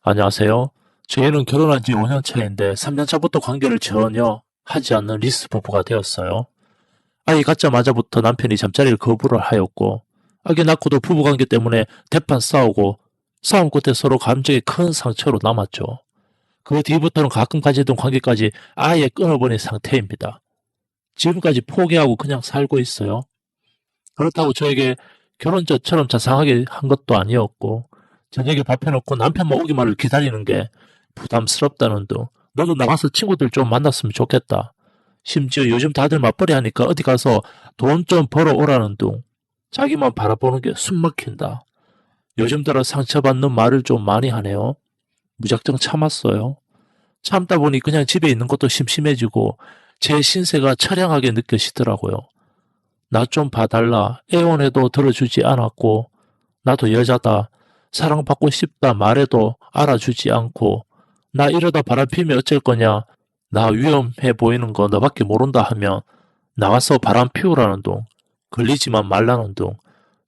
안녕하세요. 저희는 결혼한 지 5년 차인데 3년 차부터 관계를 전혀 하지 않는 리스 부부가 되었어요. 아이 갖자마자부터 남편이 잠자리를 거부를 하였고, 아기 낳고도 부부관계 때문에 대판 싸우고, 싸움 끝에 서로 감정이 큰 상처로 남았죠. 그 뒤부터는 가끔 가지던 관계까지 아예 끊어버린 상태입니다. 지금까지 포기하고 그냥 살고 있어요. 그렇다고 저에게 결혼 전처럼 자상하게 한 것도 아니었고, 저녁에 밥 해놓고 남편만 오기만을 기다리는 게 부담스럽다는 둥, 너도 나가서 친구들 좀 만났으면 좋겠다. 심지어 요즘 다들 맞벌이 하니까 어디 가서 돈 좀 벌어오라는 둥, 자기만 바라보는 게 숨막힌다. 요즘 들어 상처받는 말을 좀 많이 하네요. 무작정 참았어요. 참다 보니 그냥 집에 있는 것도 심심해지고 제 신세가 처량하게 느껴지더라고요. 나 좀 봐달라 애원해도 들어주지 않았고, 나도 여자다 사랑받고 싶다 말해도 알아주지 않고, 나 이러다 바람피면 어쩔 거냐, 나 위험해 보이는 거 너밖에 모른다 하면 나가서 바람 피우라는 둥, 걸리지만 말라는 둥,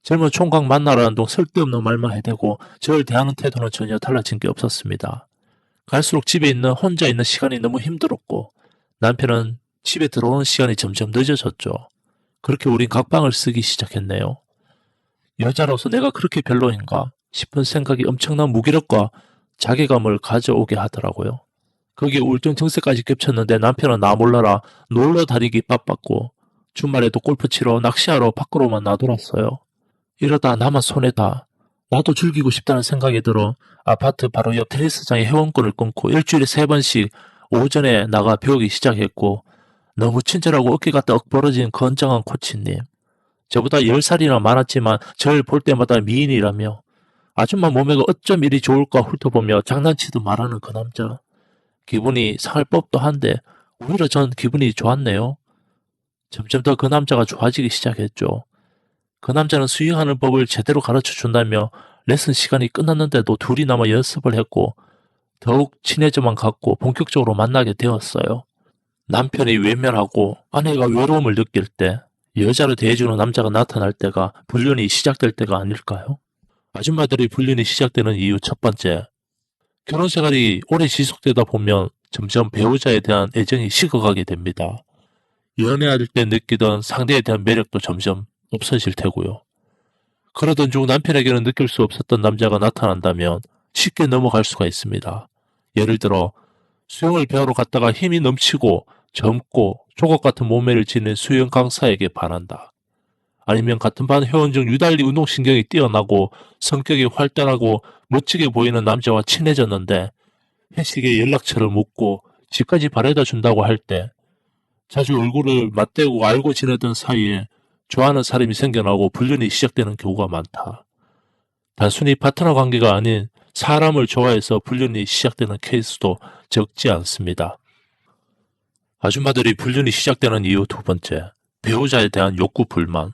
젊은 총각 만나라는 둥 쓸데없는 말만 해대고 저를 대하는 태도는 전혀 달라진 게 없었습니다. 갈수록 집에 있는 혼자 있는 시간이 너무 힘들었고, 남편은 집에 들어오는 시간이 점점 늦어졌죠. 그렇게 우린 각방을 쓰기 시작했네요. 여자로서 내가 그렇게 별로인가 싶은 생각이 엄청난 무기력과 자괴감을 가져오게 하더라고요. 거기에 우울증 증세까지 겹쳤는데 남편은 나 몰라라 놀러 다니기 바빴고, 주말에도 골프 치러 낚시하러 밖으로만 나돌았어요. 이러다 나만 손해다. 나도 즐기고 싶다는 생각이 들어 아파트 바로 옆 테니스장에 회원권을 끊고 일주일에 3번씩 오전에 나가 배우기 시작했고, 너무 친절하고 어깨가 떡 벌어진 건장한 코치님. 저보다 10살이나 많았지만 절 볼 때마다 미인이라며 아줌마 몸매가 어쩜 이리 좋을까 훑어보며 장난치듯 말하는 그 남자. 기분이 상할 법도 한데 오히려 전 기분이 좋았네요. 점점 더 그 남자가 좋아지기 시작했죠. 그 남자는 스윙하는 법을 제대로 가르쳐 준다며 레슨 시간이 끝났는데도 둘이 남아 연습을 했고, 더욱 친해져만 갔고 본격적으로 만나게 되었어요. 남편이 외면하고 아내가 외로움을 느낄 때 여자로 대해주는 남자가 나타날 때가 불륜이 시작될 때가 아닐까요? 아줌마들이 불륜이 시작되는 이유 첫 번째, 결혼 생활이 오래 지속되다 보면 점점 배우자에 대한 애정이 식어가게 됩니다. 연애할 때 느끼던 상대에 대한 매력도 점점 없어질 테고요. 그러던 중 남편에게는 느낄 수 없었던 남자가 나타난다면 쉽게 넘어갈 수가 있습니다. 예를 들어 수영을 배우러 갔다가 힘이 넘치고 젊고 조각 같은 몸매를 지닌 수영 강사에게 반한다. 아니면 같은 반 회원 중 유달리 운동신경이 뛰어나고 성격이 활달하고 멋지게 보이는 남자와 친해졌는데 회식에 연락처를 묻고 집까지 바래다 준다고 할 때 자주 얼굴을 맞대고 알고 지내던 사이에 좋아하는 사람이 생겨나고 불륜이 시작되는 경우가 많다. 단순히 파트너 관계가 아닌 사람을 좋아해서 불륜이 시작되는 케이스도 적지 않습니다. 아줌마들이 불륜이 시작되는 이유 두 번째, 배우자에 대한 욕구 불만.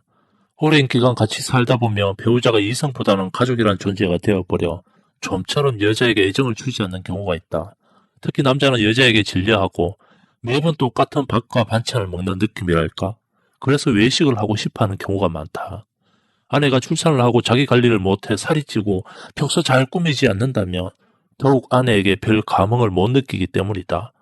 오랜 기간 같이 살다 보면 배우자가 이성보다는 가족이란 존재가 되어버려 좀처럼 여자에게 애정을 주지 않는 경우가 있다. 특히 남자는 여자에게 질려하고 매번 똑같은 밥과 반찬을 먹는 느낌이랄까? 그래서 외식을 하고 싶어하는 경우가 많다. 아내가 출산을 하고 자기 관리를 못해 살이 찌고 평소 잘 꾸미지 않는다면 더욱 아내에게 별 감흥을 못 느끼기 때문이다.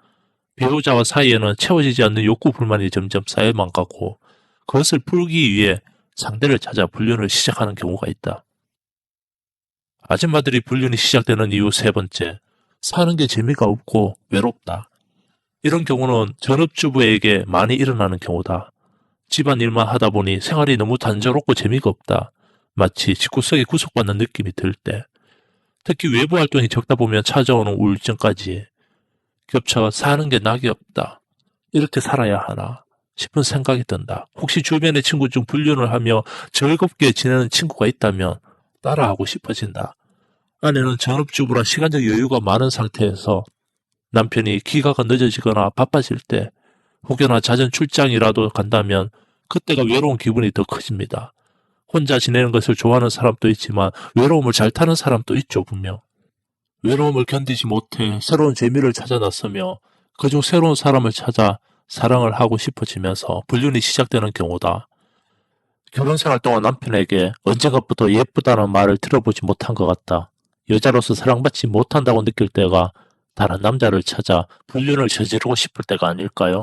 배우자와 사이에는 채워지지 않는 욕구 불만이 점점 쌓여만 가고, 그것을 풀기 위해 상대를 찾아 불륜을 시작하는 경우가 있다. 아줌마들이 불륜이 시작되는 이유 세 번째, 사는 게 재미가 없고 외롭다. 이런 경우는 전업주부에게 많이 일어나는 경우다. 집안일만 하다 보니 생활이 너무 단조롭고 재미가 없다. 마치 집구석에 구속받는 느낌이 들 때. 특히 외부 활동이 적다 보면 찾아오는 우울증까지 겹쳐 사는 게 낙이 없다. 이렇게 살아야 하나 싶은 생각이 든다. 혹시 주변의 친구 중 불륜을 하며 즐겁게 지내는 친구가 있다면 따라하고 싶어진다. 아내는 전업주부라 시간적 여유가 많은 상태에서 남편이 귀가가 늦어지거나 바빠질 때 혹여나 잦은 출장이라도 간다면 그때가 외로운 기분이 더 커집니다. 혼자 지내는 것을 좋아하는 사람도 있지만 외로움을 잘 타는 사람도 있죠, 분명. 외로움을 견디지 못해 새로운 재미를 찾아 나서며 그중 새로운 사람을 찾아 사랑을 하고 싶어지면서 불륜이 시작되는 경우다. 결혼생활 동안 남편에게 언젠가부터 예쁘다는 말을 들어보지 못한 것 같다. 여자로서 사랑받지 못한다고 느낄 때가 다른 남자를 찾아 불륜을 저지르고 싶을 때가 아닐까요?